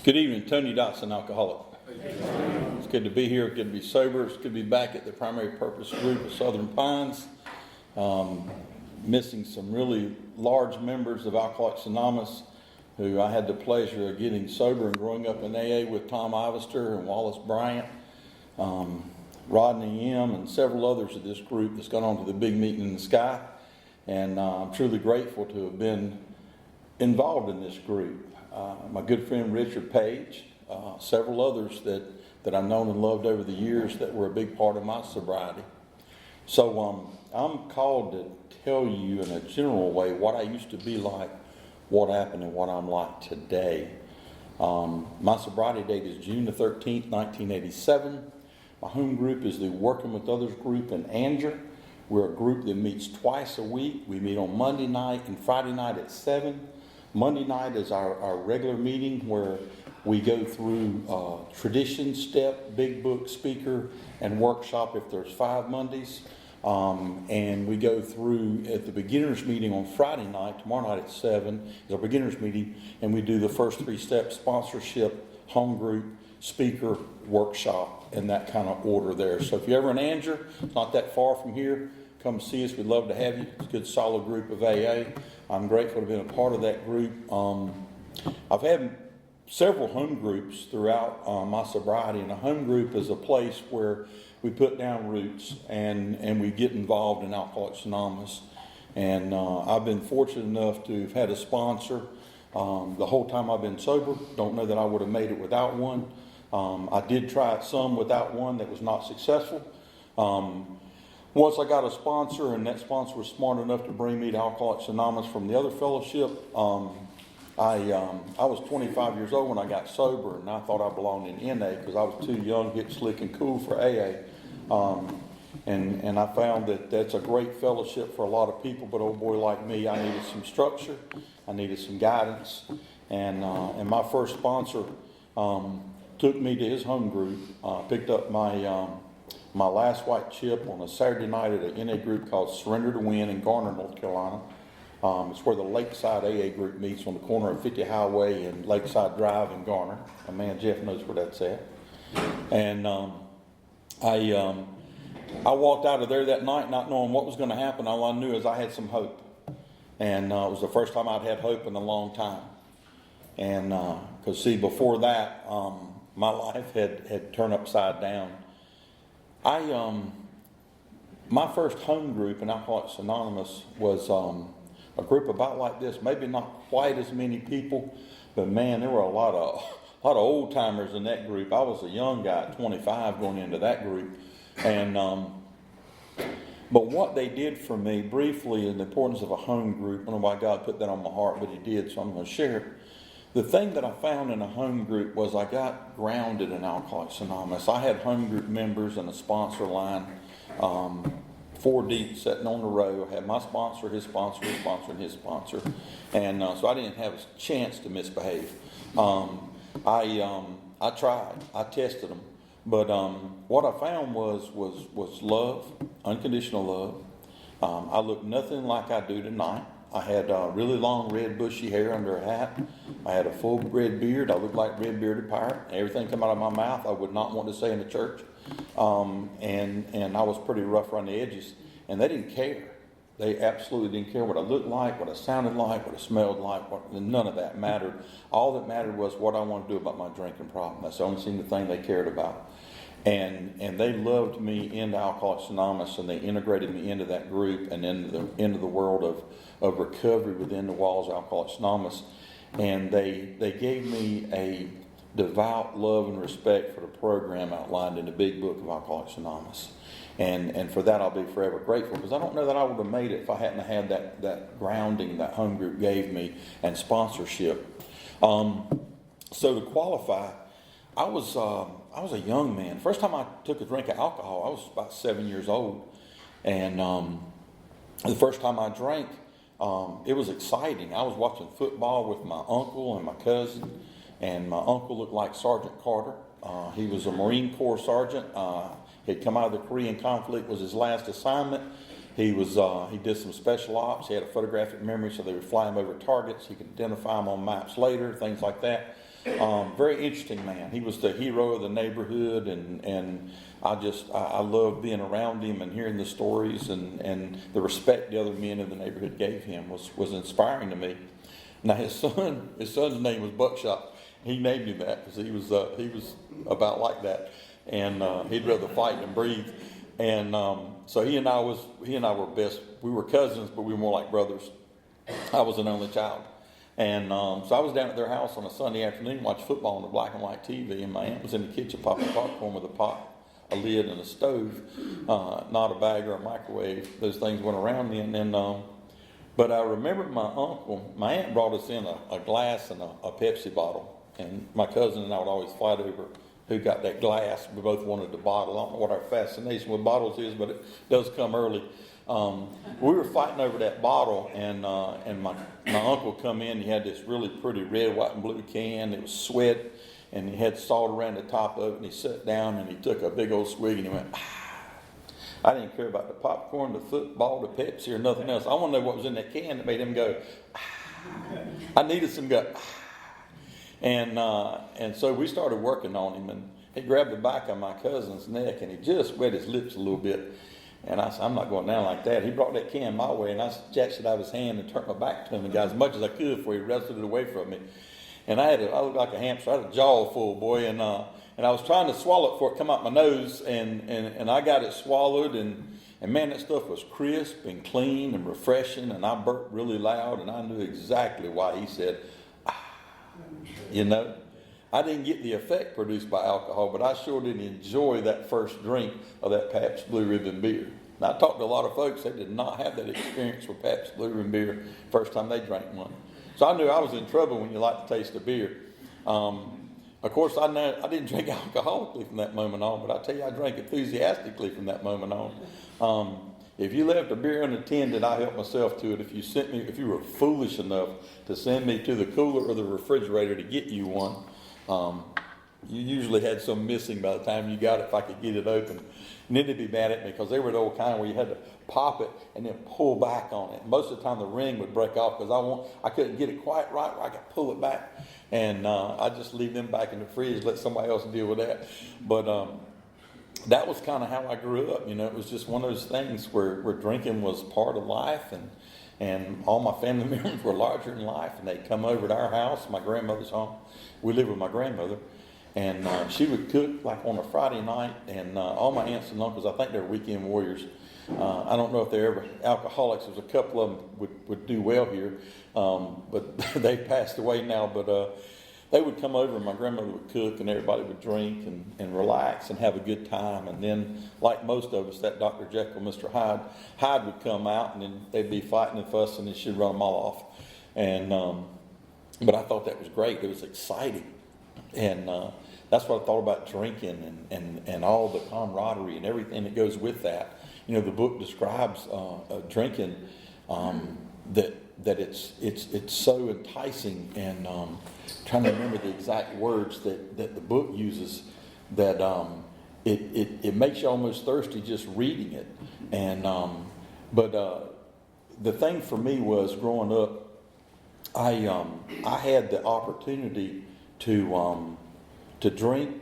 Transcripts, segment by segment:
Good evening, Tony Dotson, alcoholic. It's good to be here, good to be sober, it's good to be back at the primary purpose group of Southern Pines. Missing some really large members of Alcoholics Anonymous who I had the pleasure of getting sober and growing up in AA with Tom Ivester and Wallace Bryant, Rodney M. and several others of this group that's gone on to the big meeting in the sky. And I'm truly grateful to have been involved in this group. My good friend Richard Page, several others that I've known and loved over the years that were a big part of my sobriety. So I'm called to tell you in a general way what I used to be like, what happened, and what I'm like today. My sobriety date is June the 13th, 1987. My home group is the Working with Others group in Angier. We're a group that meets twice a week. We meet on Monday night and Friday night at 7. Monday night is our regular meeting where we go through tradition, step, big book, speaker, and workshop if there's 5 Mondays. And we go through at the beginners meeting on Friday night, tomorrow night at 7 is our beginners meeting, and we do the first 3 steps: sponsorship, home group, speaker, workshop, in that kind of order there. So if you're ever in Angier, it's not that far from here, come see us. We'd love to have you. It's a good solid group of AA. I'm grateful to be a part of that group. I've had several home groups throughout my sobriety, and a home group is a place where we put down roots and we get involved in Alcoholics Anonymous. And I've been fortunate enough to have had a sponsor the whole time I've been sober. Don't know that I would have made it without one. I did try it some without one that was not successful. Once I got a sponsor, and that sponsor was smart enough to bring me to Alcoholics Anonymous from the other fellowship, I was 25 years old when I got sober, and I thought I belonged in NA because I was too young, get slick and cool for AA. And I found that that's a great fellowship for a lot of people, but old boy like me, I needed some structure, I needed some guidance, and my first sponsor took me to his home group, picked up my last white chip on a Saturday night at a NA group called Surrender to Win in Garner, North Carolina. It's where the Lakeside AA group meets on the corner of 50 Highway and Lakeside Drive in Garner. My man Jeff knows where that's at. And I walked out of there that night not knowing what was going to happen. All I knew is I had some hope. And it was the first time I'd had hope in a long time. And because see, before that, my life had turned upside down. My first home group in Alcoholics Anonymous was a group about like this, maybe not quite as many people, but man, there were a lot of old timers in that group. I was a young guy at 25 going into that group, and but what they did for me briefly in the importance of a home group, I don't know why God put that on my heart, but He did, so I'm going to share it. The thing that I found in a home group was I got grounded in Alcoholics Anonymous. I had home group members and a sponsor line, 4 deep, sitting on the row. I had my sponsor, his sponsor, his sponsor, and his sponsor. And so I didn't have a chance to misbehave. I tried. I tested them. But what I found was love, unconditional love. I looked nothing like I do tonight. I had really long red bushy hair under a hat. I had a full red beard. I looked like red bearded pirate. Everything come out of my mouth I would not want to say in the church. And I was pretty rough around the edges. And they didn't care. They absolutely didn't care what I looked like, what I sounded like, what I smelled like. None of that mattered. All that mattered was what I wanted to do about my drinking problem. That's the only thing they cared about. And they loved me into Alcoholics Anonymous, and they integrated me into that group and into the world of recovery within the walls of Alcoholics Anonymous. And they gave me a devout love and respect for the program outlined in the big book of Alcoholics Anonymous. And for that I'll be forever grateful, because I don't know that I would have made it if I hadn't had that grounding that home group gave me and sponsorship. So to qualify, I was a young man. First time I took a drink of alcohol, I was about 7 years old. And the first time I drank, it was exciting. I was watching football with my uncle and my cousin. And my uncle looked like Sergeant Carter. He was a Marine Corps sergeant. He'd come out of the Korean conflict, was his last assignment. He did some special ops. He had a photographic memory, so they would fly him over targets. He could identify them on maps later, things like that. Very interesting man. He was the hero of the neighborhood, and I loved being around him and hearing the stories, and the respect the other men in the neighborhood gave him was inspiring to me. Now his son's name was Buckshot. He named him that because he was about like that, and he'd rather fight than breathe. And so he and I were best. We were cousins, but we were more like brothers. I was an only child, and so I was down at their house on a Sunday afternoon watching football on the black and white TV, and my aunt was in the kitchen popping popcorn with a lid, and a stove, not a bag or a microwave. Those things went around then, and but I remember my aunt brought us in a glass and a Pepsi bottle. And my cousin and I would always fight over who got that glass. We both wanted the bottle. I don't know what our fascination with bottles is, but it does come early. We were fighting over that bottle, and my uncle come in. He had this really pretty red, white, and blue can. It was sweat, and he had salt around the top of it. And he sat down and he took a big old swig and he went, ah. I didn't care about the popcorn, the football, the Pepsi, or nothing else. I want to know what was in that can that made him go, ah. I needed some go, ah. And so we started working on him, and he grabbed the back of my cousin's neck, and he just wet his lips a little bit. And I said, I'm not going down like that. He brought that can my way, and I snatched it out of his hand and turned my back to him and got as much as I could before he wrestled it away from me. And I looked like a hamster. I had a jaw full, boy, and I was trying to swallow it before it come out my nose, and I got it swallowed, and man, that stuff was crisp and clean and refreshing, and I burped really loud, and I knew exactly why he said, you know, I didn't get the effect produced by alcohol, but I sure did enjoy that first drink of that Pabst Blue Ribbon beer. Now, I talked to a lot of folks that did not have that experience with Pabst Blue Ribbon beer first time they drank one. So I knew I was in trouble when you like the taste of beer. Of course, I didn't drink alcoholically from that moment on, but I tell you, I drank enthusiastically from that moment on. If you left a beer unattended, I helped myself to it. If you were foolish enough to send me to the cooler or the refrigerator to get you one, you usually had some missing by the time you got it if I could get it open. And then they'd be mad at me because they were the old kind where you had to pop it and then pull back on it. Most of the time the ring would break off because I couldn't get it quite right where I could pull it back. And I'd just leave them back in the fridge, let somebody else deal with that. But that was kind of how I grew up. You know, it was just one of those things where drinking was part of life, and all my family members were larger than life, and they'd come over to our house, my grandmother's home. We lived with my grandmother, and she would cook like on a Friday night, and all my aunts and uncles, I think they were weekend warriors. I don't know if they're ever alcoholics. There's a couple of them would do well here, but they passed away now. But they would come over and my grandmother would cook and everybody would drink and relax and have a good time. And then, like most of us, that Dr. Jekyll, Mr. Hyde would come out, and then they'd be fighting and fussing and she'd run them all off. And but I thought that was great. It was exciting. And that's what I thought about drinking and all the camaraderie and everything that goes with that. You know, the book describes drinking that it's so enticing, and trying to remember the exact words that the book uses, that it makes you almost thirsty just reading it. And but the thing for me was, growing up, I had the opportunity to drink,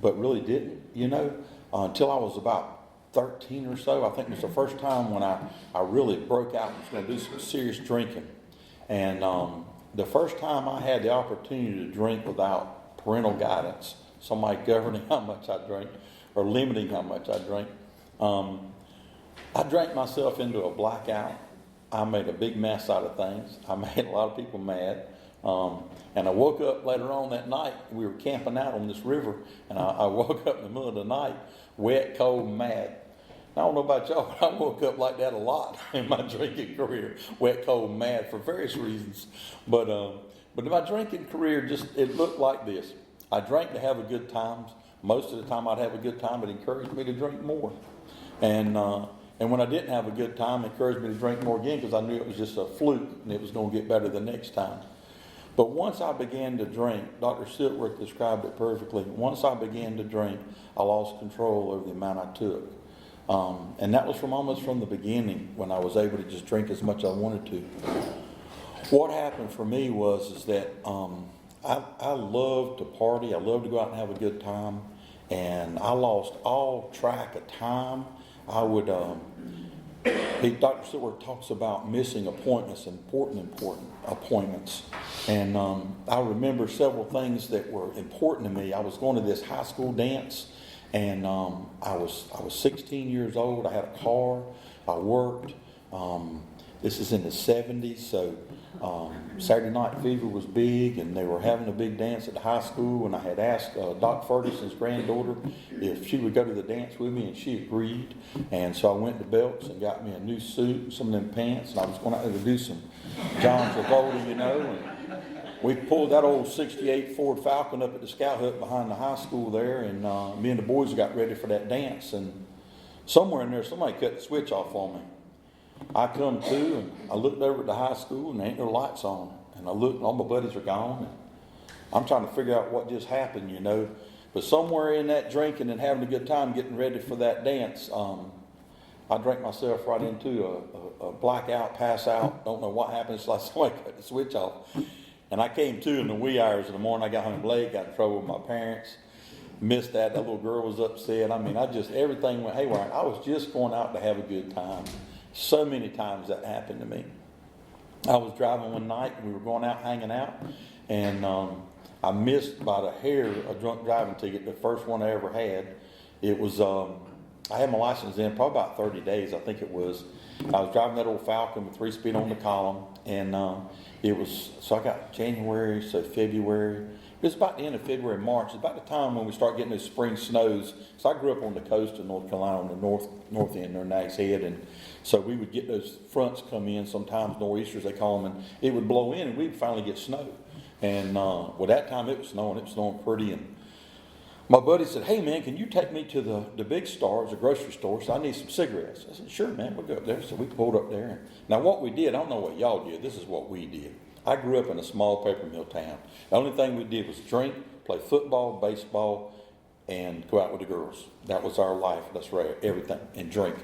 but really didn't, you know, until I was about 13 or so. I think it was the first time when I really broke out and was going to do some serious drinking. And the first time I had the opportunity to drink without parental guidance, somebody governing how much I drank or limiting how much I drank, I drank myself into a blackout. I made a big mess out of things. I made a lot of people mad. And I woke up later on that night. We were camping out on this river, and I woke up in the middle of the night, wet, cold, and mad. I don't know about y'all, but I woke up like that a lot in my drinking career, wet, cold, and mad, for various reasons. But in my drinking career, it looked like this. I drank to have a good time. Most of the time I'd have a good time. It encouraged me to drink more. And when I didn't have a good time, it encouraged me to drink more again, because I knew it was just a fluke and it was going to get better the next time. But once I began to drink, Dr. Siltworth described it perfectly. Once I began to drink, I lost control over the amount I took. And that was almost from the beginning, when I was able to just drink as much as I wanted to. What happened for me was that I love to party. I love to go out and have a good time. And I lost all track of time. I would, Dr. Stewart talks about missing appointments, important appointments. And I remember several things that were important to me. I was going to this high school dance, and I was 16 years old. I had a car. I worked. This is in the 70s, so Saturday Night Fever was big, and they were having a big dance at the high school, and I had asked Doc Ferguson's granddaughter if she would go to the dance with me, and she agreed. And so I went to Belk's and got me a new suit and some of them pants, and I was going out there to do some John Travolta, and we pulled that old 68 Ford Falcon up at the scout hut behind the high school there, and me and the boys got ready for that dance, and somewhere in there somebody cut the switch off on me. I come to, and I looked over at the high school, and there ain't no lights on. And I looked, and all my buddies are gone. And I'm trying to figure out what just happened, But somewhere in that drinking and having a good time getting ready for that dance, I drank myself right into a blackout, pass out. Don't know what happened. It's like somebody cut the switch off. And I came to in the wee hours of the morning. I got home late, got in trouble with my parents. Missed that. That little girl was upset. Everything went haywire. I was just going out to have a good time. So many times that happened to me. I was driving one night, and we were going out hanging out, and I missed by the hair a drunk driving ticket, the first one I ever had. It was, I had my license in probably about 30 days, I think it was. I was driving that old Falcon with 3-speed on the column, and so I got January, so February. It was about the end of February, March. It's about the time when we start getting those spring snows. So I grew up on the coast of North Carolina, on the north end, near Nags Head, and so we would get those fronts come in, sometimes nor'easters they call them, and it would blow in, and we'd finally get snow. And that time it was snowing pretty. And my buddy said, "Hey man, can you take me to the big stores, the grocery store? So I need some cigarettes." I said, "Sure, man, we'll go up there." So we pulled up there. Now what we did, I don't know what y'all did. This is what we did. I grew up in a small paper mill town. The only thing we did was drink, play football, baseball, and go out with the girls. That was our life. That's right, everything, and drink.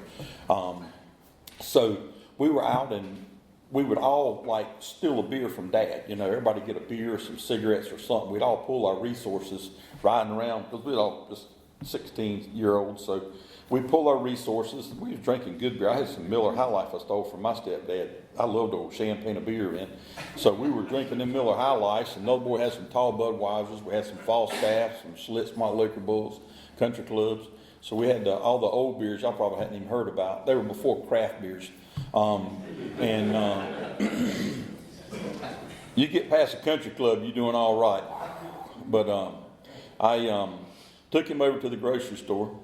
So we were out, and we would all steal a beer from Dad. Everybody get a beer, some cigarettes or something. We'd all pull our resources riding around, because we'd all just 16-year-olds. So we pull our resources. We was drinking good beer. I had some Miller High Life I stole from my stepdad. I loved old champagne of beer in. So we were drinking them Miller High Lifes, and another boy had some tall Budweisers. We had some Falstaffs, some Schlitz Malt Liquor Bulls, Country Clubs. So we had all the old beers y'all probably hadn't even heard about. They were before craft beers. You get past a country club, you're doing all right. But I took him over to the grocery store,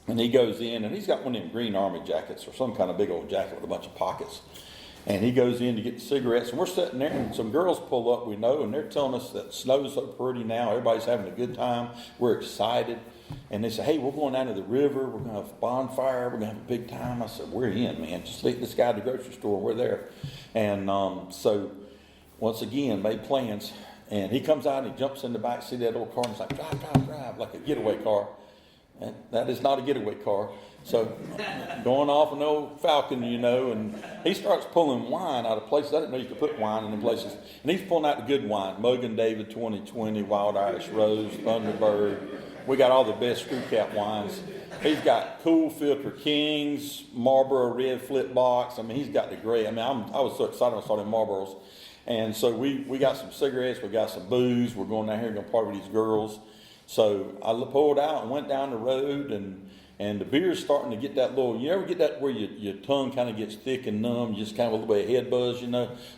and he goes in, and he's got one of them green army jackets or some kind of big old jacket with a bunch of pockets. And he goes in to get the cigarettes, and we're sitting there, and some girls pull up, we know, and they're telling us that snow's so pretty now. Everybody's having a good time. We're excited. And they say, "Hey, we're going down to the river. We're going to have a bonfire. We're going to have a big time." I said, "We're in, man. Just leave this guy at the grocery store. We're there." And so, once again, made plans. And he comes out and he jumps in the back seat of that old car, and he's like, drive, like a getaway car. And that is not a getaway car. So, going off an old Falcon, and he starts pulling wine out of places. I didn't know you could put wine in them places. And he's pulling out the good wine. Mogan David 2020, Wild Irish Rose, Thunderbird. We got all the best screw cap wines. He's got Cool Filter Kings, Marlboro Red Flip Box. He's got the great. I was so excited when I saw them Marlboros. And so we got some cigarettes, we got some booze. We're going down here, going to party with these girls. So I pulled out and went down the road, and the beer's starting to get that little, you ever get that where your tongue kind of gets thick and numb, just kind of a little bit of head buzz,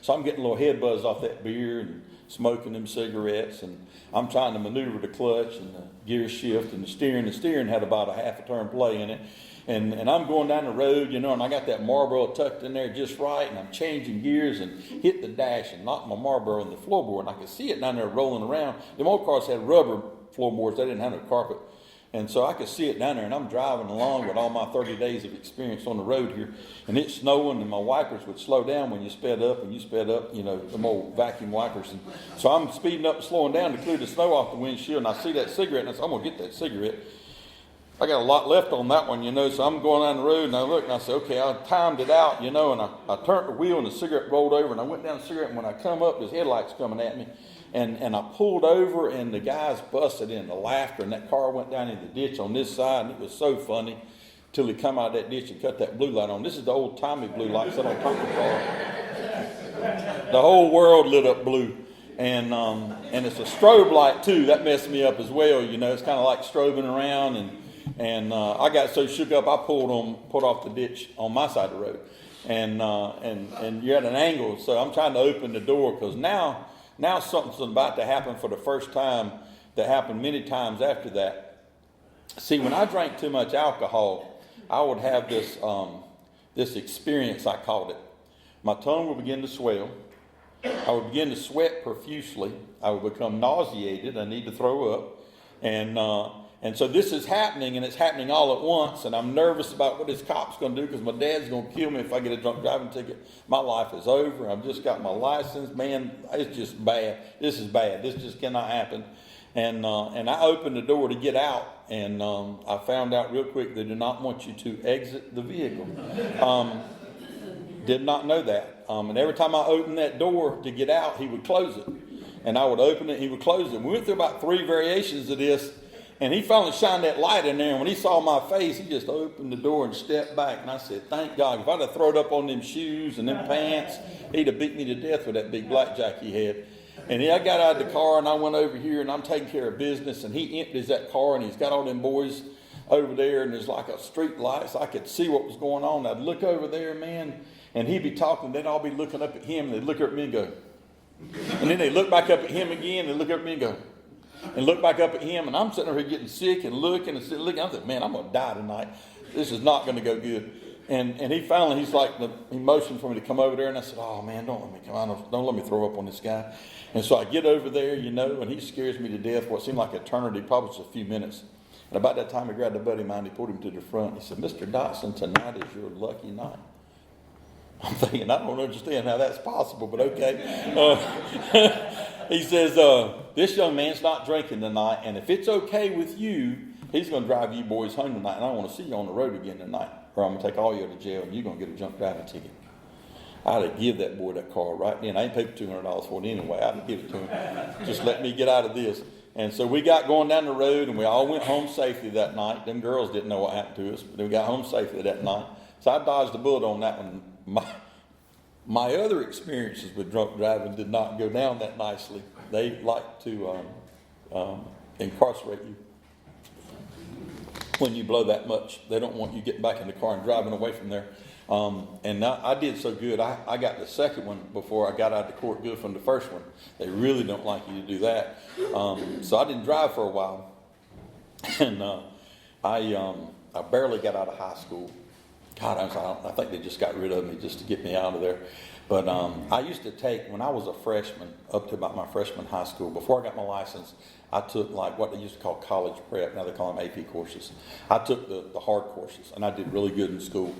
So I'm getting a little head buzz off that beer and smoking them cigarettes, and I'm trying to maneuver the clutch and the gear shift and the steering. The steering had about a half a turn play in it. And I'm going down the road, and I got that Marlboro tucked in there just right, and I'm changing gears and hit the dash and knocked my Marlboro in the floorboard, and I could see it down there rolling around. Them old cars had rubber floorboards. They didn't have no carpet. And so I could see it down there, and I'm driving along with all my 30 days of experience on the road here, and it's snowing, and my wipers would slow down when you sped up, them old vacuum wipers. And so I'm speeding up and slowing down to clear the snow off the windshield, and I see that cigarette, and I said, "I'm going to get that cigarette." I got a lot left on that one, so I'm going down the road, and I look, and I said, okay, I timed it out, and I turned the wheel, and the cigarette rolled over, and I went down the cigarette, and when I come up, there's headlights coming at me. And I pulled over, and the guys busted into laughter, and that car went down in the ditch on this side, and it was so funny till he come out of that ditch and cut that blue light on. This is the old Tommy blue light set on top of the car. The whole world lit up blue. And it's a strobe light too. That messed me up as well. You know, it's kind of like strobing around, and I got so shook up I pulled off the ditch on my side of the road, and you're at an angle. So I'm trying to open the door because now something's about to happen for the first time that happened many times after that. See, when I drank too much alcohol, I would have this experience, I called it. My tongue would begin to swell. I would begin to sweat profusely. I would become nauseated. I need to throw up. And so this is happening, and it's happening all at once. And I'm nervous about what this cop's going to do because my dad's going to kill me if I get a drunk driving ticket. My life is over. I've just got my license. Man, it's just bad. This is bad. This just cannot happen. And I opened the door to get out, and I found out real quick they do not want you to exit the vehicle. Did not know that. And every time I opened that door to get out, he would close it. And I would open it, he would close it. We went through about 3 variations of this, and he finally shined that light in there. And when he saw my face, he just opened the door and stepped back. And I said, thank God. If I'd have thrown up on them shoes and them pants, he'd have beat me to death with that big blackjack he had. And I got out of the car, and I went over here, and I'm taking care of business. And he empties that car, and he's got all them boys over there, and there's like a street light, so I could see what was going on. I'd look over there, man, and he'd be talking. They'd all be looking up at him, and they'd look at me and go. And then they'd look back up at him again, and look at me and go. And look back up at him, and I'm sitting over here getting sick and looking. I said, man, I'm going to die tonight. This is not going to go good. And he's like, he motioned for me to come over there, and I said, oh, man, don't let me come out. Don't let me throw up on this guy. And so I get over there, and he scares me to death. What seemed like eternity, probably just a few minutes. And about that time, I grabbed a buddy of mine. He pulled him to the front. He said, Mr. Dotson, tonight is your lucky night. I'm thinking, I don't understand how that's possible, but okay. He says, this young man's not drinking tonight, and if it's okay with you, he's going to drive you boys home tonight, and I don't want to see you on the road again tonight, or I'm going to take all you to jail, and you're going to get a drunk driving ticket. I'd have give that boy that car right then. I ain't paid $200 for it anyway. I'd have give it to him. Just let me get out of this. And so we got going down the road, and we all went home safely that night. Them girls didn't know what happened to us, but we got home safely that night. So I dodged a bullet on that one. My other experiences with drunk driving did not go down that nicely. They like to incarcerate you when you blow that much. They don't want you getting back in the car and driving away from there. And I did so good. I got the second one before I got out of the court good from the first one. They really don't like you to do that. So I didn't drive for a while. And I barely got out of high school. God, I think they just got rid of me just to get me out of there. But I used to take, when I was a freshman, up to about my freshman high school, before I got my license, I took like what they used to call college prep. Now they call them AP courses. I took the hard courses, and I did really good in school.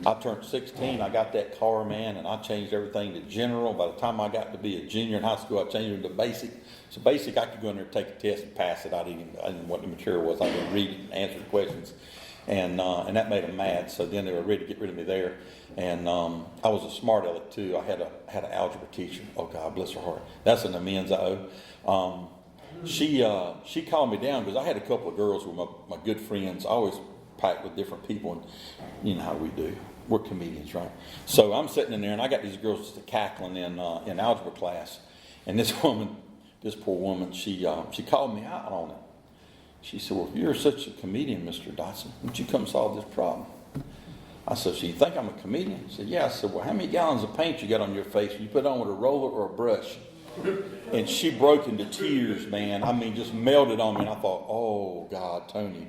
I turned 16, I got that car, man, and I changed everything to general. By the time I got to be a junior in high school, I changed it to basic. So basic, I could go in there and take a test and pass it. I didn't know what the material was. I didn't read it and answer the questions. And that made them mad. So then they were ready to get rid of me there. And I was a smart aleck too. I had an algebra teacher. Oh God, bless her heart. That's an amends I owe. She calmed me down because I had a couple of girls who were my good friends. I always packed with different people, and you know how we do. We're comedians, right? So I'm sitting in there, and I got these girls just cackling in algebra class. And this poor woman, she called me out on it. She said, well, if you're such a comedian, Mr. Dotson, won't you come solve this problem? I said, so you think I'm a comedian? She said, yeah. I said, well, how many gallons of paint you got on your face? You put it on with a roller or a brush? And she broke into tears, man. I mean, just melted on me. And I thought, oh, God, Tony,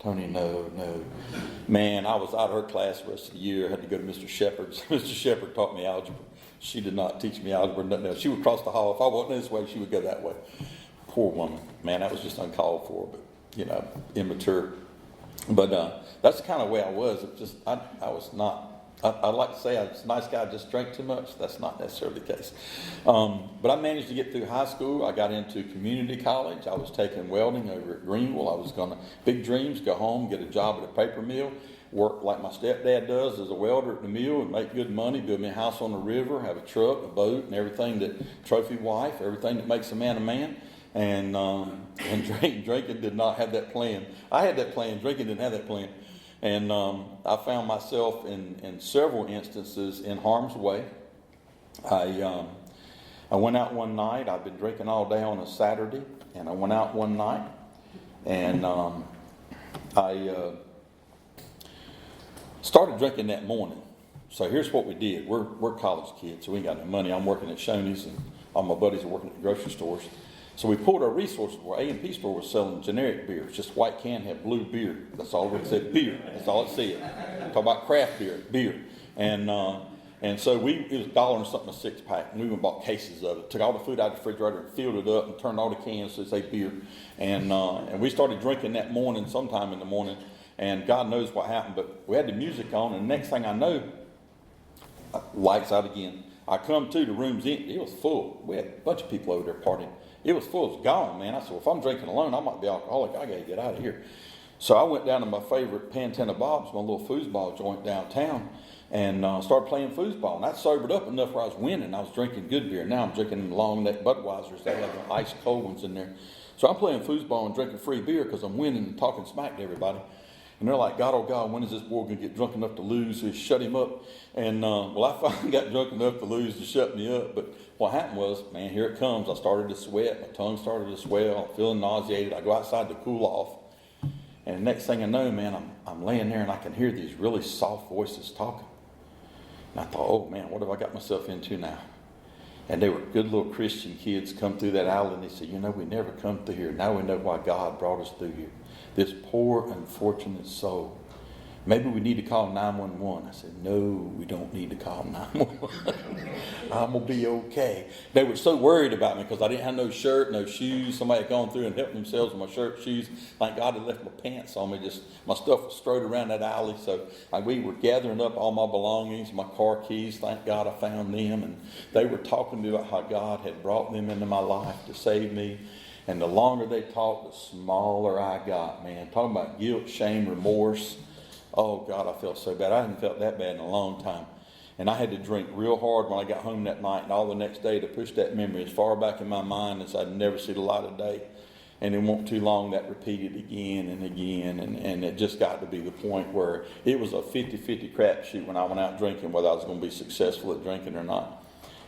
no. Man, I was out of her class the rest of the year. I had to go to Mr. Shepard's. Mr. Shepard taught me algebra. She did not teach me algebra. Nothing else. She would cross the hall. If I wasn't this way, she would go that way. Poor woman. Man, that was just uncalled for, but, immature. But that's the kind of way I was. It just I was not. I'd like to say I was a nice guy, just drank too much. That's not necessarily the case. But I managed to get through high school. I got into community college. I was taking welding over at Greenville. I was going to, big dreams, go home, get a job at a paper mill. work like my stepdad does as a welder at the mill and make good money, build me a house on the river, have a truck, a boat, and everything trophy wife, everything that makes a man a man. And drinking did not have that plan. I had that plan. Drinking didn't have that plan. And I found myself in several instances in harm's way. I went out one night. I'd been drinking all day on a Saturday, and I went out one night, and I started drinking that morning. So here's what we did. We're college kids, so we ain't got no money. I'm working at Shoney's, and all my buddies are working at the grocery stores. So we pulled our resources where A&P store was selling generic beer. It's just white can, have blue beer. That's all it said, beer. That's all it said. Talk about craft beer. And so it was $1 and something a 6-pack. And we went and bought cases of it. Took all the food out of the refrigerator and filled it up and turned all the cans to say beer. And we started drinking that morning, sometime in the morning. And God knows what happened. But we had the music on, and the next thing I know, lights out again. I come to, the room's empty. It was full. We had a bunch of people over there partying. It was full. It was gone, man. I said, well, if I'm drinking alone, I might be alcoholic. I got to get out of here. So I went down to my favorite Pantana Bob's, my little foosball joint downtown, and started playing foosball. And I sobered up enough where I was winning. I was drinking good beer. Now I'm drinking long neck Budweisers. They have the ice cold ones in there. So I'm playing foosball and drinking free beer because I'm winning and talking smack to everybody. And they're like, God, oh God, when is this boy going to get drunk enough to lose? So shut him up. And I finally got drunk enough to lose to shut me up. But what happened was, man, here it comes. I started to sweat. My tongue started to swell. I'm feeling nauseated. I go outside to cool off. And the next thing I know, man, I'm laying there and I can hear these really soft voices talking. And I thought, oh man, what have I got myself into now? And they were good little Christian kids come through that alley, and they said, we never come through here. Now we know why God brought us through here. This poor, unfortunate soul. Maybe we need to call 911. I said, no, we don't need to call 911. I'm going to be okay. They were so worried about me because I didn't have no shirt, no shoes. Somebody had gone through and helped themselves with my shirt, shoes. Thank God they left my pants on me. Just my stuff was strode around that alley. So we were gathering up all my belongings, my car keys. Thank God I found them. And they were talking to me about how God had brought them into my life to save me. And the longer they talked, the smaller I got, man. Talking about guilt, shame, remorse. Oh, God, I felt so bad. I hadn't felt that bad in a long time. And I had to drink real hard when I got home that night and all the next day to push that memory as far back in my mind as I'd never see the light of day. And it wasn't too long that repeated again and again. And it just got to be the point where it was a 50-50 crapshoot when I went out drinking, whether I was going to be successful at drinking or not.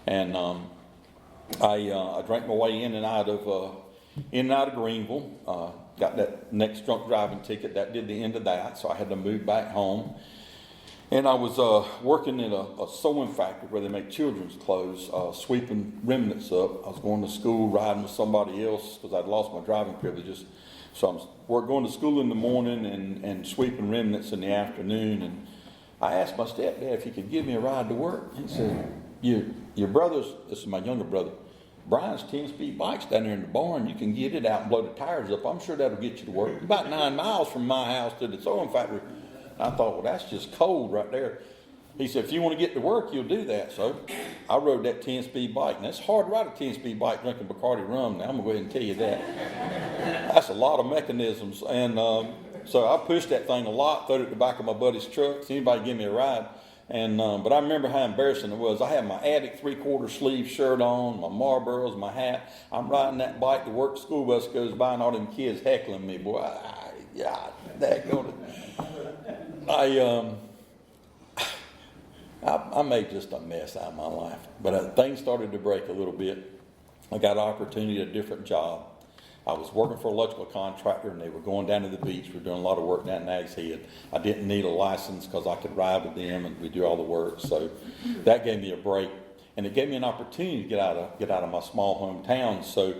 And I drank my way in and out of Greenville. Got that next drunk driving ticket. That did the end of that, so I had to move back home. And I was working in a sewing factory where they make children's clothes, sweeping remnants up. I was going to school, riding with somebody else because I'd lost my driving privileges. So I was going to school in the morning and sweeping remnants in the afternoon. And I asked my stepdad if he could give me a ride to work. He said, your brother's, this is my younger brother, Brian's 10-speed bike's down there in the barn. You can get it out and blow the tires up. I'm sure that'll get you to work. About 9 miles from my house to the sewing factory. I thought, well, that's just cold right there. He said, if you want to get to work, you'll do that. So I rode that 10-speed bike. And it's hard to ride a 10-speed bike drinking Bacardi rum. Now, I'm going to go ahead and tell you that. That's a lot of mechanisms. And so I pushed that thing a lot, threw it at the back of my buddy's truck. See anybody give me a ride. And but I remember how embarrassing it was. I had my Attic 3/4 sleeve shirt on, my Marlboros, my hat. I'm riding that bike to work. School bus goes by, and all them kids heckling me. Boy, I made just a mess out of my life. But things started to break a little bit. I got an opportunity at a different job. I was working for an electrical contractor, and they were going down to the beach. We were doing a lot of work down in Nags Head. I didn't need a license because I could ride with them, and we do all the work. So that gave me a break, and it gave me an opportunity to get out of my small hometown. So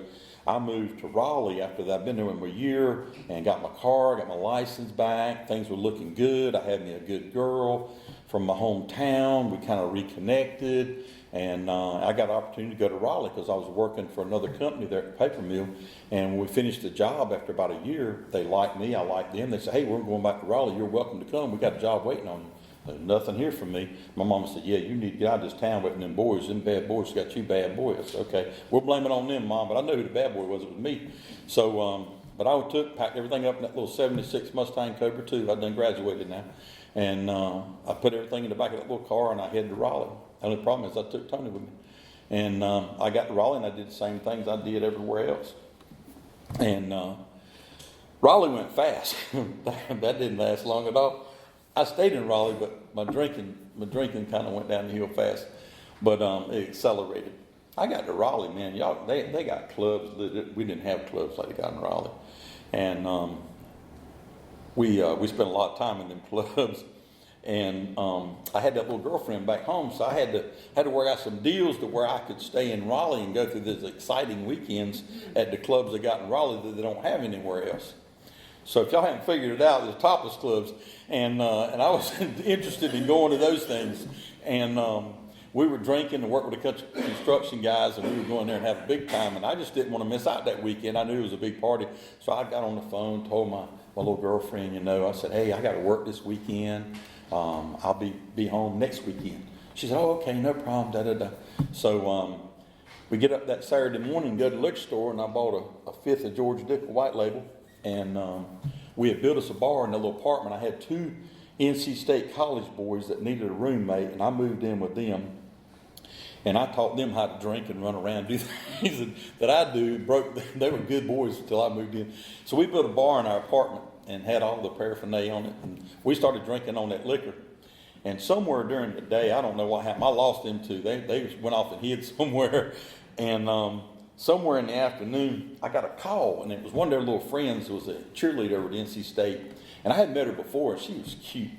I moved to Raleigh after that. I'd been there for a year and got my car, got my license back. Things were looking good. I had me a good girl from my hometown. We kind of reconnected. And I got an opportunity to go to Raleigh because I was working for another company there at the paper mill. And when we finished the job after about a year, they liked me, I liked them. They said, hey, we're going back to Raleigh. You're welcome to come. We got a job waiting on you. There's nothing here for me. My mama said, yeah, you need to get out of this town with them boys. Them bad boys got you bad boys. I said, okay, we'll blame it on them, Mom. But I knew who the bad boy was. It was me. So, but I packed everything up in that little 76 Mustang Cobra 2. I'd done graduated now. And I put everything in the back of that little car and I headed to Raleigh. The only problem is I took Tony with me. And I got to Raleigh and I did the same things I did everywhere else. And Raleigh went fast. That didn't last long at all. I stayed in Raleigh, but my drinking kind of went down the hill fast. But it accelerated. I got to Raleigh, man. Y'all, they got clubs. We didn't have clubs like they got in Raleigh. And we spent a lot of time in them clubs. And I had that little girlfriend back home, so I had to work out some deals to where I could stay in Raleigh and go through these exciting weekends at the clubs they got in Raleigh that they don't have anywhere else. So if y'all haven't figured it out, there's topless clubs, and I was interested in going to those things. And we were drinking and working with a construction guys, and we were going there and having a big time. And I just didn't want to miss out that weekend. I knew it was a big party, so I got on the phone, told my little girlfriend, I said, hey, I got to work this weekend. I'll be home next weekend. She said, oh, okay, no problem, da-da-da. So we get up that Saturday morning and go to the liquor store, and I bought a fifth of George Dickel White Label. And we had built us a bar in a little apartment. I had 2 NC State college boys that needed a roommate, and I moved in with them. And I taught them how to drink and run around, do things that I do. They were good boys until I moved in. So we built a bar in our apartment and had all the paraphernalia on it. And we started drinking on that liquor. And somewhere during the day, I don't know what happened. I lost them too. They went off and hid somewhere. And somewhere in the afternoon, I got a call, and it was one of their little friends who was a cheerleader over at NC State. And I hadn't met her before, and she was cute.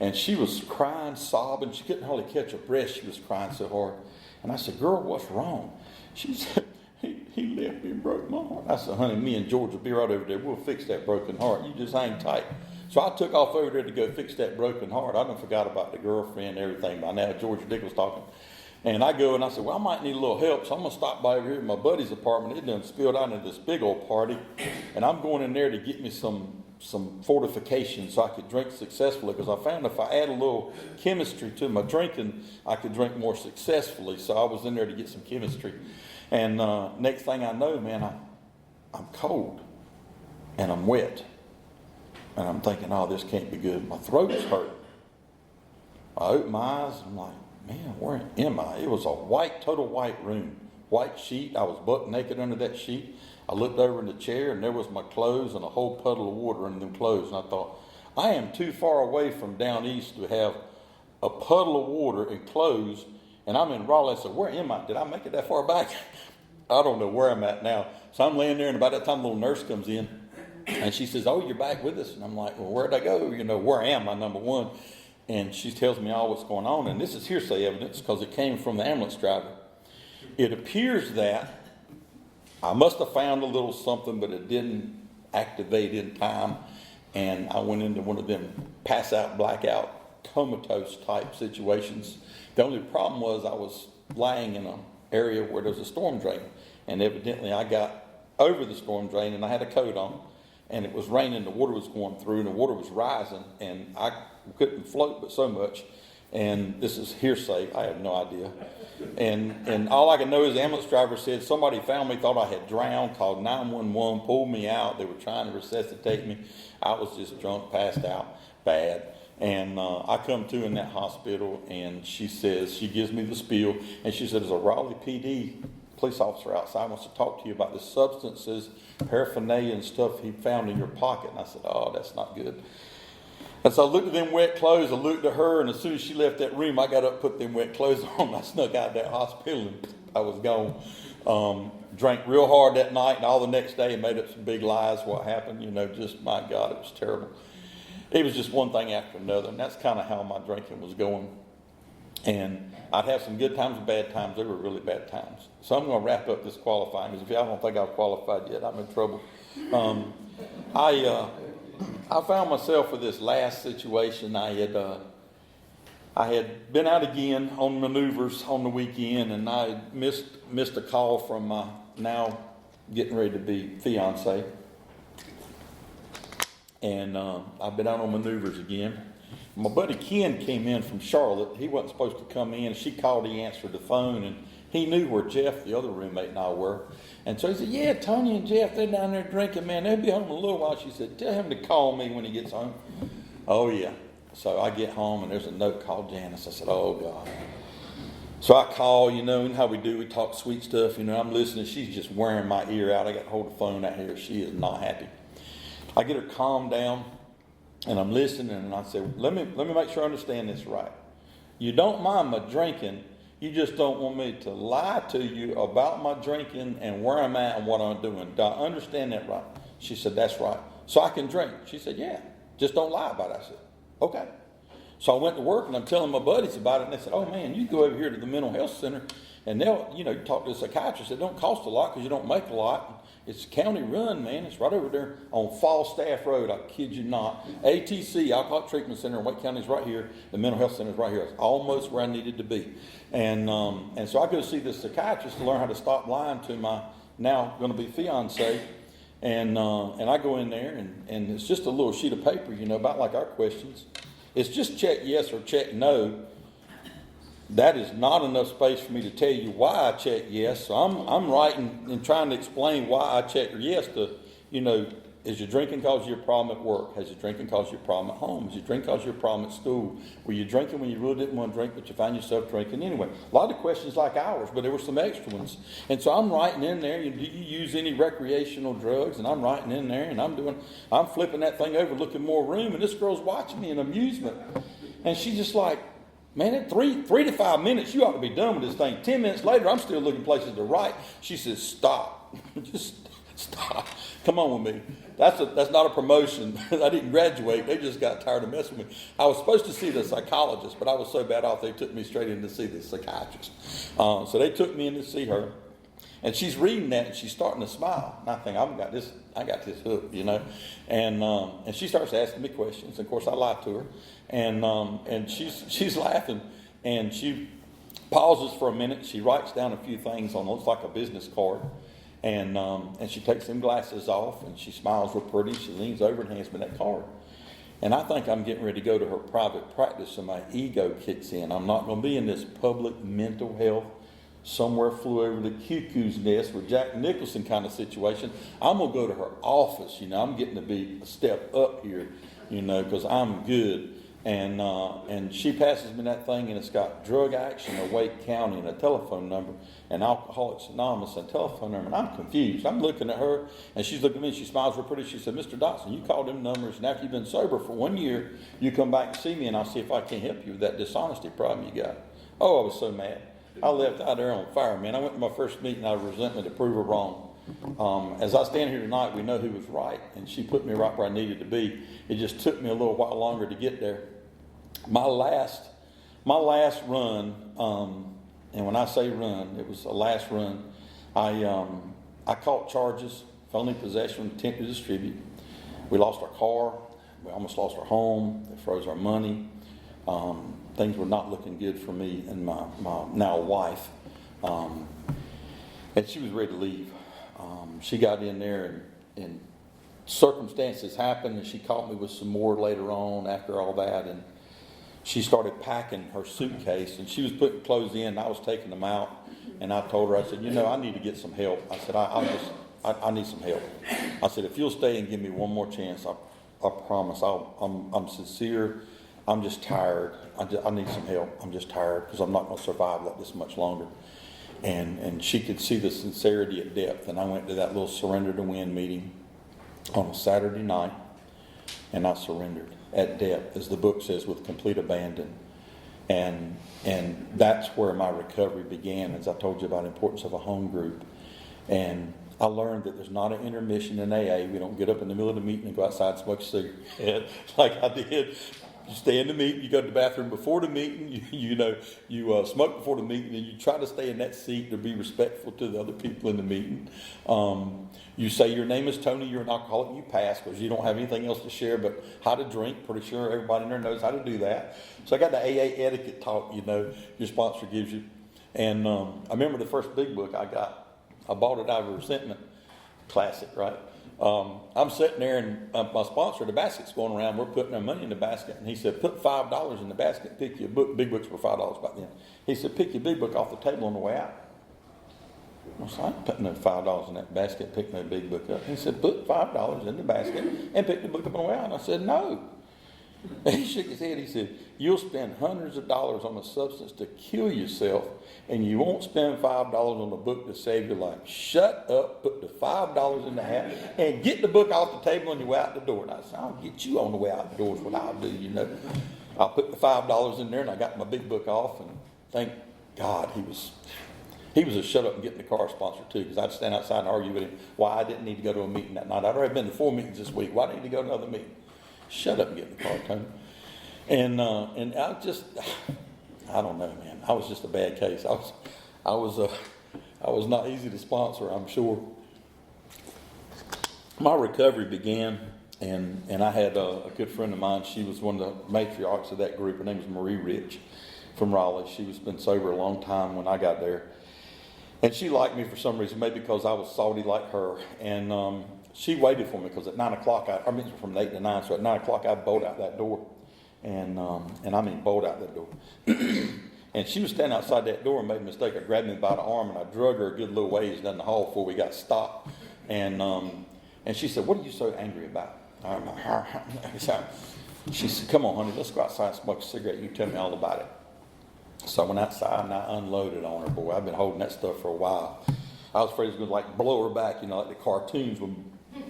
And she was crying, sobbing. She couldn't hardly catch her breath. She was crying so hard. And I said, girl, what's wrong? She said, he left me and broke my heart. I said, honey, me and George will be right over there. We'll fix that broken heart. You just hang tight. So I took off over there to go fix that broken heart. I done forgot about the girlfriend and everything by now. George Dick was talking. And I go and I said, well, I might need a little help, so I'm going to stop by over here at my buddy's apartment. It done spilled out into this big old party. And I'm going in there to get me some fortification so I could drink successfully, because I found if I add a little chemistry to my drinking, I could drink more successfully. So I was in there to get some chemistry. And next thing I know, man, I'm cold and I'm wet. And I'm thinking, oh, this can't be good. My throat's hurt. I open my eyes and I'm like, man, where am I? It was a total white room, white sheet. I was butt naked under that sheet. I looked over in the chair, and there was my clothes and a whole puddle of water in them clothes. And I thought, I am too far away from down east to have a puddle of water and clothes, and I'm in Raleigh. I said, where am I? Did I make it that far back? I don't know where I'm at now. So I'm laying there, and about that time, a little nurse comes in, and she says, oh, you're back with us. And I'm like, well, where'd I go? Where am I, number one? And she tells me all what's going on. And this is hearsay evidence because it came from the ambulance driver. It appears that I must have found a little something, but it didn't activate in time. And I went into one of them pass out, blackout, comatose type situations. The only problem was I was lying in an area where there was a storm drain. And evidently I got over the storm drain and I had a coat on. And it was raining, the water was going through, and the water was rising, and I couldn't float but so much. And this is hearsay, I have no idea. And all I can know is the ambulance driver said somebody found me, thought I had drowned, called 911, pulled me out. They were trying to resuscitate me. I was just drunk, passed out, bad. And I come to in that hospital, and she gives me the spiel, and she said, there's a Raleigh PD police officer outside wants to talk to you about the substances, paraphernalia and stuff he found in your pocket. And I said, oh, that's not good. And so I looked at them wet clothes, I looked at her, and as soon as she left that room, I got up, put them wet clothes on, I snuck out of that hospital, and I was gone. Drank real hard that night, and all the next day, and made up some big lies what happened. Just, my God, it was terrible. It was just one thing after another, and that's kind of how my drinking was going. And I'd have some good times and bad times. They were really bad times. So I'm going to wrap up this qualifying, because if y'all don't think I've qualified yet, I'm in trouble. I found myself with this last situation. I had been out again on maneuvers on the weekend, and I had missed a call from my now getting ready to be fiance. And I've been out on maneuvers again. My buddy Ken came in from Charlotte. He wasn't supposed to come in. She called, he answered the phone, and he knew where Jeff, the other roommate, and I were. And so he said, yeah, Tony and Jeff, they're down there drinking, man. They'll be home in a little while. She said, tell him to call me when he gets home. Oh, yeah. So I get home and there's a note called Janice. I said, oh God. So I call, you know, and how we do, we talk sweet stuff, you know, I'm listening. She's just wearing my ear out. I got to hold the phone out here. She is not happy. I get her calmed down and I'm listening and I said, let me make sure I understand this right. You don't mind my drinking. You just don't want me to lie to you about my drinking and where I'm at and what I'm doing. Do I understand that right? She said, that's right. So I can drink. She said, yeah, just don't lie about it. I said, okay. So I went to work and I'm telling my buddies about it and they said, oh man, you go over here to the mental health center and they'll, you know, talk to the psychiatrist. It don't cost a lot because you don't make a lot. It's county run, man. It's right over there on Falstaff Road. I kid you not. ATC, Alcoholic Treatment Center in Wake County is right here. The mental health center is right here. It's almost where I needed to be. And so I go see this psychiatrist to learn how to stop lying to my now going to be fiance. And I go in there and it's just a little sheet of paper, you know, about like our questions. It's just check yes or check no. That is not enough space for me to tell you why I check yes. So I'm writing and trying to explain why I check yes to, you know, is your drinking cause you a problem at work? Has your drinking caused you a problem at home? Is your drinking cause you a problem at school? Were you drinking when you really didn't want to drink, but you find yourself drinking anyway? A lot of questions like ours, but there were some extra ones. And so I'm writing in there, do you use any recreational drugs? And I'm writing in there and I'm flipping that thing over, looking more room, and this girl's watching me in amusement. And she's just like, man, in 3 to 5 minutes, you ought to be done with this thing. 10 minutes later, I'm still looking places to write. She says, stop. Just stop. Come on with me. That's not a promotion. I didn't graduate. They just got tired of messing with me. I was supposed to see the psychologist, but I was so bad off, they took me straight in to see the psychiatrist. So they took me in to see her. And she's reading that and she's starting to smile. And I think, I got this hook, you know. And she starts asking me questions. Of course, I lied to her. And she's laughing. And she pauses for a minute. She writes down a few things on what looks like a business card. And she takes them glasses off and she smiles real pretty. She leans over and hands me that card. And I think I'm getting ready to go to her private practice and my ego kicks in. I'm not going to be in this public mental health somewhere flew over the cuckoo's nest with Jack Nicholson kind of situation. I'm going to go to her office. You know, I'm getting to be a step up here, you know, because I'm good. And she passes me that thing and it's got drug action in Wake County and a telephone number and Alcoholics Anonymous and a telephone number. And I'm confused. I'm looking at her and she's looking at me. She smiles real pretty. She said, Mr. Dotson, you called them numbers and after you've been sober for 1 year, you come back and see me and I'll see if I can help you with that dishonesty problem you got. Oh, I was so mad. I left out there on fire, man. I went to my first meeting out of resentment to prove her wrong. As I stand here tonight, we know who was right, and she put me right where I needed to be. It just took me a little while longer to get there. My last run, and when I say run, it was a last run. I caught charges, felony possession, intent to distribute. We lost our car. We almost lost our home. They froze our money. Things were not looking good for me and my now wife. And she was ready to leave. She got in there and circumstances happened and she caught me with some more later on after all that. And she started packing her suitcase and she was putting clothes in and I was taking them out. And I told her, I said, you know, I need to get some help. I said, I need some help. I said, if you'll stay and give me one more chance, I promise I'm sincere. I'm just tired. I need some help. I'm just tired because I'm not going to survive like this much longer. And she could see the sincerity at depth. And I went to that little Surrender to Win meeting on a Saturday night. And I surrendered at depth, as the book says, with complete abandon. And that's where my recovery began, as I told you about the importance of a home group. And I learned that there's not an intermission in AA. We don't get up in the middle of the meeting and go outside and smoke a cigarette like I did. You stay in the meeting, you go to the bathroom before the meeting, you smoke before the meeting, and you try to stay in that seat to be respectful to the other people in the meeting. You say your name is Tony, you're an alcoholic, you pass because you don't have anything else to share but how to drink. Pretty sure everybody in there knows how to do that. So I got the AA etiquette talk, your sponsor gives you. And I remember the first big book I got. I bought it out of resentment. Classic, right? I'm sitting there and my sponsor, the basket's going around. We're putting our money in the basket. And he said, put $5 in the basket, pick your book. Big books were $5 back then. He said, pick your big book off the table on the way out. I said, I ain't putting no $5 in that basket, pick no big book up. He said, put $5 in the basket and pick the book up on the way out. And I said, no. And he shook his head. He said, you'll spend hundreds of dollars on a substance to kill yourself, and you won't spend $5 on a book to save your life. Shut up, put the $5 in the hat, and get the book off the table on your way out the door. And I said, I'll get you on the way out the door is what I'll do, you know. I'll put the $5 in there, and I got my big book off, and thank God he was a shut up and get in the car sponsor too, because I'd stand outside and argue with him why I didn't need to go to a meeting that night. I'd already been to 4 meetings this week. Why didn't I need to go to another meeting? Shut up and get in the car, Tony. And I don't know, man. I was just a bad case. I was not easy to sponsor, I'm sure. My recovery began, and I had a good friend of mine. She was one of the matriarchs of that group. Her name was Marie Rich from Raleigh. She was been sober a long time when I got there. And she liked me for some reason, maybe because I was salty like her. And she waited for me because at 9 o'clock, from 8 to 9, so at 9 o'clock I'd bolt out that door. And I mean bolt out that door. And she was standing outside that door and made a mistake. I grabbed me by the arm and I drug her a good little ways down the hall before we got stopped. And she said, what are you so angry about? She said, come on, honey, let's go outside and smoke a cigarette. You tell me all about it. So I went outside and I unloaded on her. Boy, I've been holding that stuff for a while. I was afraid it was going to like blow her back, you know, like the cartoons with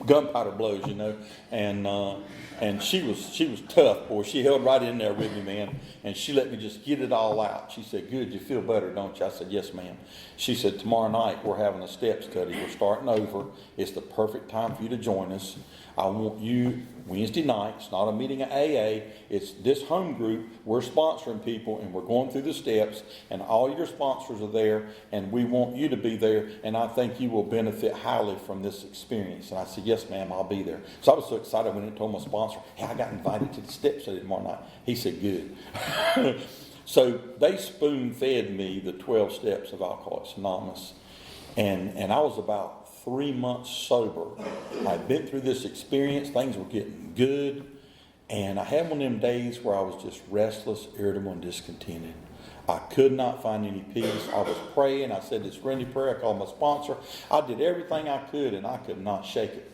gunpowder blows, you know. And she was tough, boy. She held right in there with me, man. And she let me just get it all out. She said, good, you feel better, don't you? I said, yes, ma'am. She said, tomorrow night we're having a step study. We're starting over. It's the perfect time for you to join us. I want you Wednesday night. It's not a meeting at AA. It's this home group. We're sponsoring people, and we're going through the steps, and all your sponsors are there, and we want you to be there, and I think you will benefit highly from this experience. And I said, yes, ma'am, I'll be there. So I was so excited when I told my sponsor, hey, I got invited to the step study tomorrow night. He said, good. So they spoon-fed me the 12 steps of Alcoholics Anonymous, and I was about 3 months sober. I'd been through this experience. Things were getting good. And I had one of them days where I was just restless, irritable, and discontented. I could not find any peace. I was praying. I said this Randy prayer. I called my sponsor. I did everything I could, and I could not shake it.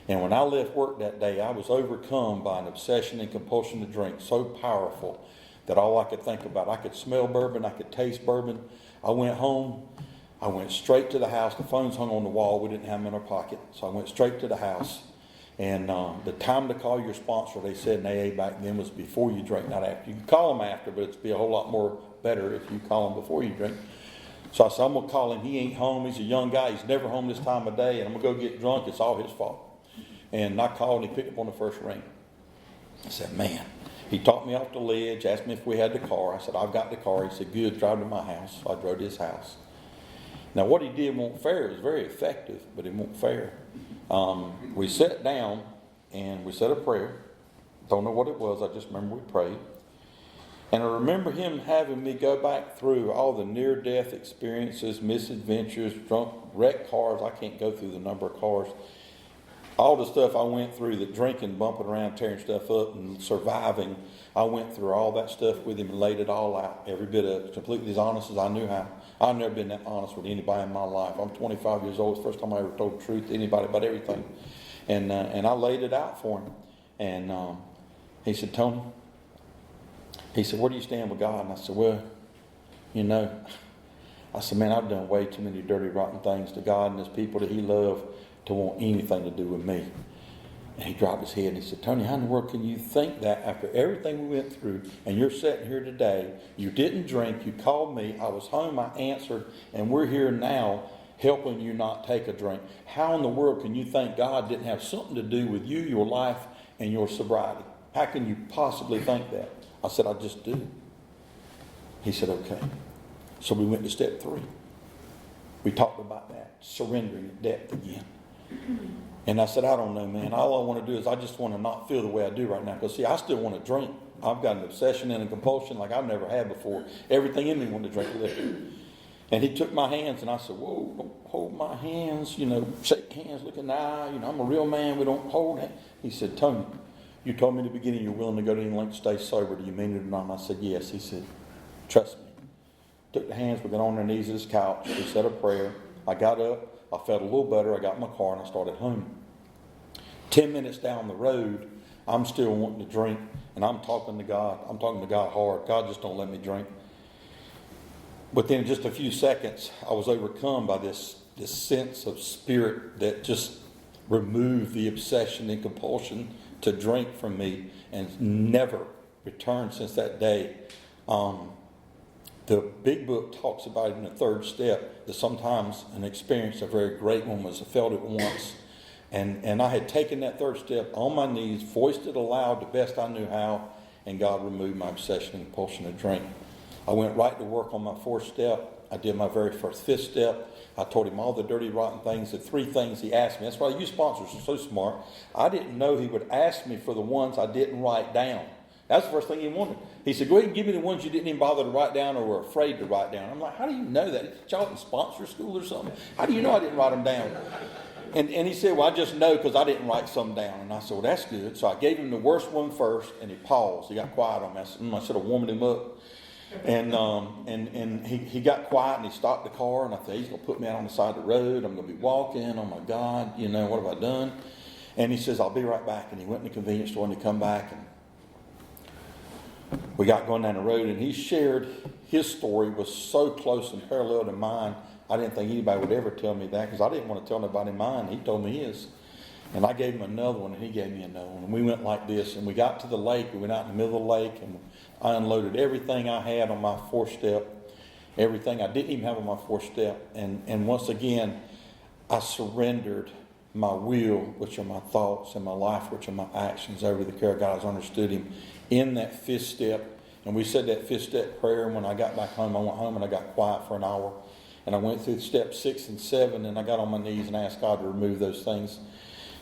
And when I left work that day, I was overcome by an obsession and compulsion to drink so powerful that all I could think about, I could smell bourbon, I could taste bourbon. I went home. I went straight to the house. The phones hung on the wall. We didn't have them in our pocket. So I went straight to the house. And the time to call your sponsor, they said in AA back then, was before you drink, not after. You can call them after, but it'd be a whole lot more better if you call them before you drink. So I said, I'm going to call him. He ain't home. He's a young guy. He's never home this time of day. And I'm going to go get drunk. It's all his fault. And I called and he picked up on the first ring. I said, man. He talked me off the ledge, asked me if we had the car. I said, I've got the car. He said, good, drive to my house. So I drove to his house. Now, what he did wasn't fair. It was very effective, but it wasn't fair. We sat down and we said a prayer. Don't know what it was. I just remember we prayed. And I remember him having me go back through all the near-death experiences, misadventures, drunk, wrecked cars. I can't go through the number of cars. All the stuff I went through, the drinking, bumping around, tearing stuff up, and surviving. I went through all that stuff with him and laid it all out. Every bit of it, completely as honest as I knew how. I've never been that honest with anybody in my life. I'm 25 years old. It's the first time I ever told the truth to anybody about everything. And I laid it out for him. And he said, Tony, he said, where do you stand with God? And I said, well, you know, I said, man, I've done way too many dirty, rotten things to God and his people that he loved to want anything to do with me. And he dropped his head and he said, Tony, how in the world can you think that after everything we went through and you're sitting here today, you didn't drink, you called me, I was home, I answered, and we're here now helping you not take a drink. How in the world can you think God didn't have something to do with you, your life, and your sobriety? How can you possibly think that? I said, I just do. He said, okay. So we went to step 3. We talked about that, surrendering at depth again. And I said, I don't know, man. All I want to do is I just want to not feel the way I do right now. Because, see, I still want to drink. I've got an obsession and a compulsion like I've never had before. Everything in me wanted to drink liquor. And he took my hands and I said, whoa, don't hold my hands. You know, shake hands, look in the eye. You know, I'm a real man. We don't hold hands. He said, Tony, you told me in the beginning you're willing to go to any length to stay sober. Do you mean it or not? And I said, yes. He said, trust me. Took the hands, we got on our knees at his couch. We said a prayer. I got up. I felt a little better. I got in my car and I started home. 10 minutes down the road, I'm still wanting to drink, and I'm talking to God. I'm talking to God hard. God, just don't let me drink. But then in just a few seconds, I was overcome by this sense of spirit that just removed the obsession and compulsion to drink from me, and never returned since that day. The big book talks about it in the third step, that sometimes an experience, a very great one, was I felt it once. And I had taken that third step on my knees, voiced it aloud the best I knew how, and God removed my obsession and compulsion to drink. I went right to work on my fourth step. I did my very first fifth step. I told him all the dirty, rotten things, the three things he asked me. That's why you sponsors are so smart. I didn't know he would ask me for the ones I didn't write down. That's the first thing he wanted. He said, go ahead and give me the ones you didn't even bother to write down or were afraid to write down. I'm like, how do you know that? Did y'all in sponsor school or something? How do you know I didn't write them down? And he said, well, I just know because I didn't write some down. And I said, well, that's good. So I gave him the worst one first, and he paused. He got quiet on me. I should have warmed him up. And he got quiet, and he stopped the car, and I thought, he's going to put me out on the side of the road. I'm going to be walking. Oh, my God, what have I done? And he says, I'll be right back. And he went in the convenience store, and he come back, and we got going down the road, and he shared his story was so close and parallel to mine. I didn't think anybody would ever tell me that, because I didn't want to tell nobody mine. He told me his. And I gave him another one, and he gave me another one. And we went like this, and we got to the lake. We went out in the middle of the lake, and I unloaded everything I had on my fourth step, everything I didn't even have on my fourth step. And once again, I surrendered my will, which are my thoughts, and my life, which are my actions, over the care of God. I understood him in that fifth step. And we said that fifth step prayer, and when I got back home, I went home and I got quiet for an hour. And I went through step 6 and 7, and I got on my knees and asked God to remove those things.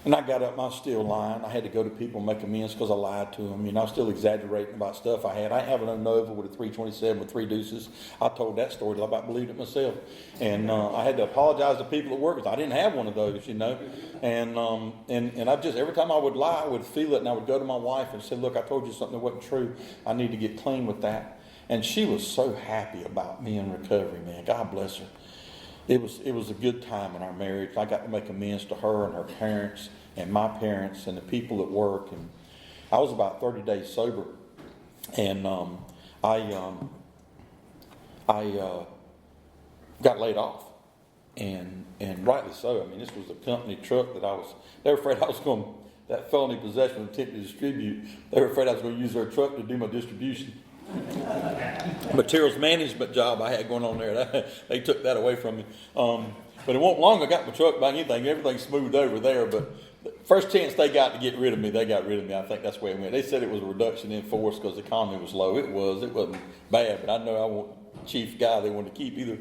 And I got up, and I was still lying. I had to go to people and make amends because I lied to them. I was still exaggerating about stuff I had. I have an Nova with a 327 with 3 deuces. I told that story till I about believed it myself. And I had to apologize to people at work because I didn't have one of those, And I just, every time I would lie, I would feel it, and I would go to my wife and say, look, I told you something that wasn't true. I need to get clean with that. And she was so happy about me in recovery, man. God bless her. It was a good time in our marriage. I got to make amends to her and her parents and my parents and the people at work. And I was about 30 days sober, and I got laid off, and rightly so. This was a company truck that they were afraid I was going to, that felony possession with intent to distribute. They were afraid I was going to use their truck to do my distribution. Materials management job I had going on there. They took that away from me. But it wasn't long I got my truck back, everything smoothed over there. But the first chance they got to get rid of me, they got rid of me. I think that's the way it went. They said it was a reduction in force because the economy was low. It wasn't bad, but I know I wasn't the chief guy they wanted to keep either.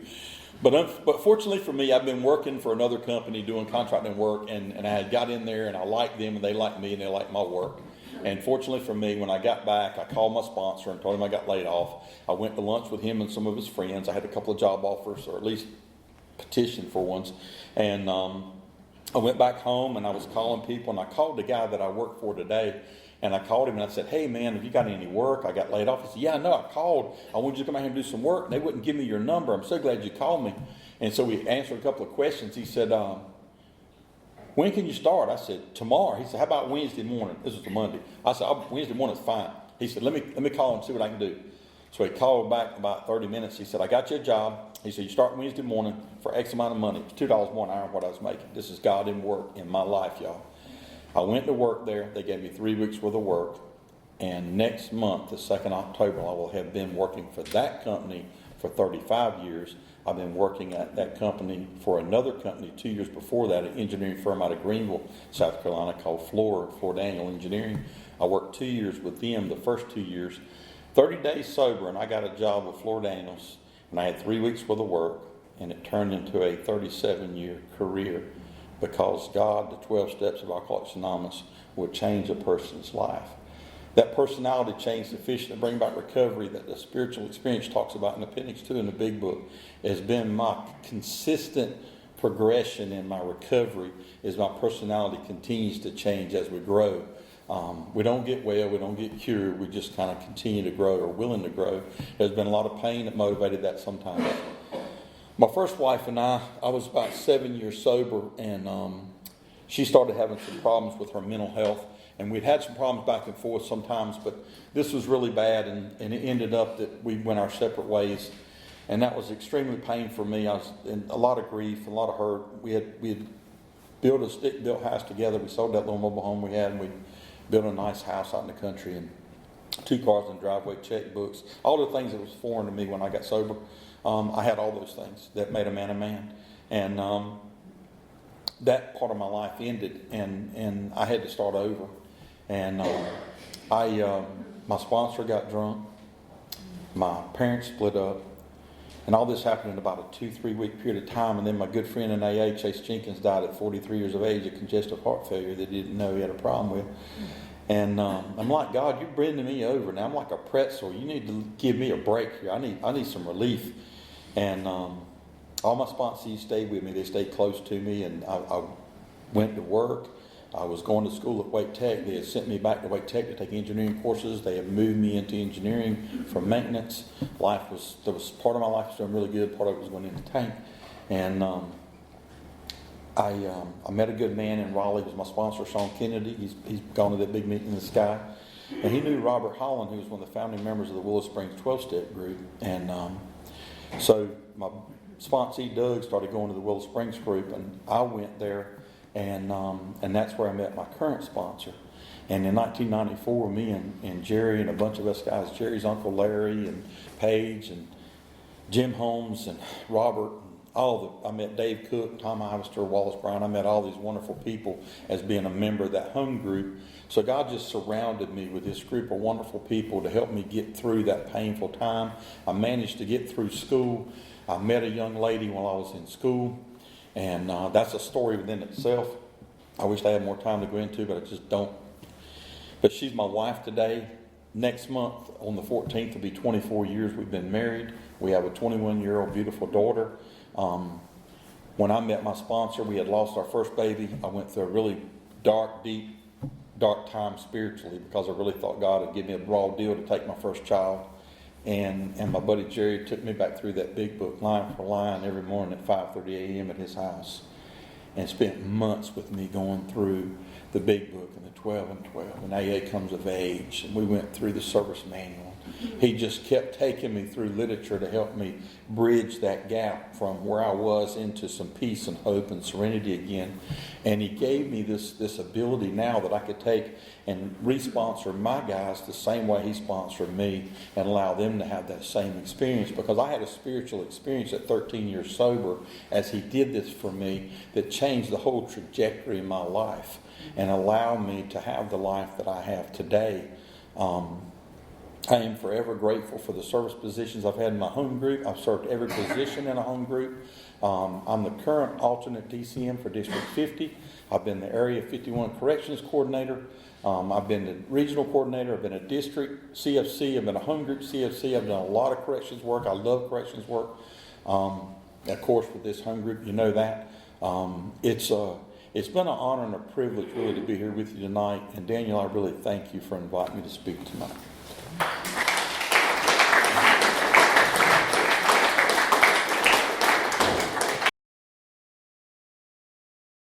But fortunately for me, I've been working for another company doing contracting work, and I had got in there, and I liked them, and they liked me, and they liked my work. And fortunately for me, when I got back, I called my sponsor and told him I got laid off. I went to lunch with him and some of his friends. I had a couple of job offers, or at least petitioned for ones. And I went back home, and I was calling people, and I called the guy that I work for today. And I called him, and I said, hey, man, have you got any work? I got laid off. He said, yeah, I know. I called. I wanted you to come out here and do some work. And they wouldn't give me your number. I'm so glad you called me. And so we answered a couple of questions. He said, when can you start? I said, tomorrow. He said, how about Wednesday morning? This was a Monday. I said, Wednesday morning's fine. He said, let me call and see what I can do. So he called back about 30 minutes. He said, I got you a job. He said, you start Wednesday morning for X amount of money. It's $2 more an hour what I was making. This is God in work in my life, y'all. I went to work there. They gave me 3 weeks worth of work. And next month, the 2nd October, I will have been working for that company for 35 years. I've been working at that company for another company 2 years before that, an engineering firm out of Greenville, South Carolina called Florida Annual Engineering. I worked 2 years with them, the first 2 years. 30 days sober, and I got a job with Florida Annuals, and I had 3 weeks worth of work, and it turned into a 37-year career because God, the 12 steps of Alcoholics Anonymous, would change a person's life. That personality change sufficient to bring about recovery that the spiritual experience talks about in Appendix 2 in the Big Book has been my consistent progression in my recovery as my personality continues to change as we grow. We don't get well, we don't get cured, we just kind of continue to grow or willing to grow. There's been a lot of pain that motivated that sometimes. My first wife and I was about 7 years sober, and she started having some problems with her mental health. And we'd had some problems back and forth sometimes, but this was really bad, and it ended up that we went our separate ways. And that was extremely painful for me. I was in a lot of grief, a lot of hurt. We had built a stick-built house together. We sold that little mobile home we had, and we built a nice house out in the country, and 2 cars in the driveway, checkbooks, all the things that was foreign to me when I got sober. I had all those things that made a man a man. And that part of my life ended, and I had to start over. And my sponsor got drunk. My parents split up. And all this happened in about a 2-3 week period of time. And then my good friend in AA, Chase Jenkins, died at 43 years of age of congestive heart failure that he didn't know he had a problem with. And I'm like, God, you're bending me over. Now I'm like a pretzel. You need to give me a break here. I need some relief. And all my sponsees stayed with me. They stayed close to me. And I went to work. I was going to school at Wake Tech. They had sent me back to Wake Tech to take engineering courses. They had moved me into engineering from maintenance. There was part of my life was doing really good. Part of it was going into tank. And I met a good man in Raleigh. He was my sponsor, Sean Kennedy. He's gone to that big meeting in the sky. And he knew Robert Holland, who was one of the founding members of the Willow Springs 12-step group. And so my sponsee, Doug, started going to the Willow Springs group, and I went there. And that's where I met my current sponsor. And in 1994, me and Jerry and a bunch of us guys, Jerry's uncle Larry and Paige and Jim Holmes and Robert, I met Dave Cook, Tom Ivester, Wallace Brown. I met all these wonderful people as being a member of that home group. So God just surrounded me with this group of wonderful people to help me get through that painful time. I managed to get through school. I met a young lady while I was in school. And that's a story within itself. I wish I had more time to go into, but I just don't. But she's my wife today. Next month, on the 14th, will be 24 years we've been married. We have a 21-year-old beautiful daughter. When I met my sponsor, we had lost our first baby. I went through a really dark time spiritually because I really thought God would give me a raw deal to take my first child. And my buddy Jerry took me back through that big book line for line every morning at 5:30 a.m. at his house, and spent months with me going through the big book and the 12 and 12 and AA Comes of Age, and we went through the service manual. He just kept taking me through literature to help me bridge that gap from where I was into some peace and hope and serenity again. And he gave me this ability now that I could take and re-sponsor my guys the same way he sponsored me and allow them to have that same experience, because I had a spiritual experience at 13 years sober as he did this for me that changed the whole trajectory of my life and allowed me to have the life that I have today. I am forever grateful for the service positions I've had in my home group. I've served every position in a home group. I'm the current alternate DCM for District 50. I've been the Area 51 Corrections Coordinator. I've been the Regional Coordinator. I've been a District CFC. I've been a Home Group CFC. I've done a lot of corrections work. I love corrections work. Of course, with this home group, you know that. It's been an honor and a privilege really to be here with you tonight. And Daniel, I really thank you for inviting me to speak tonight.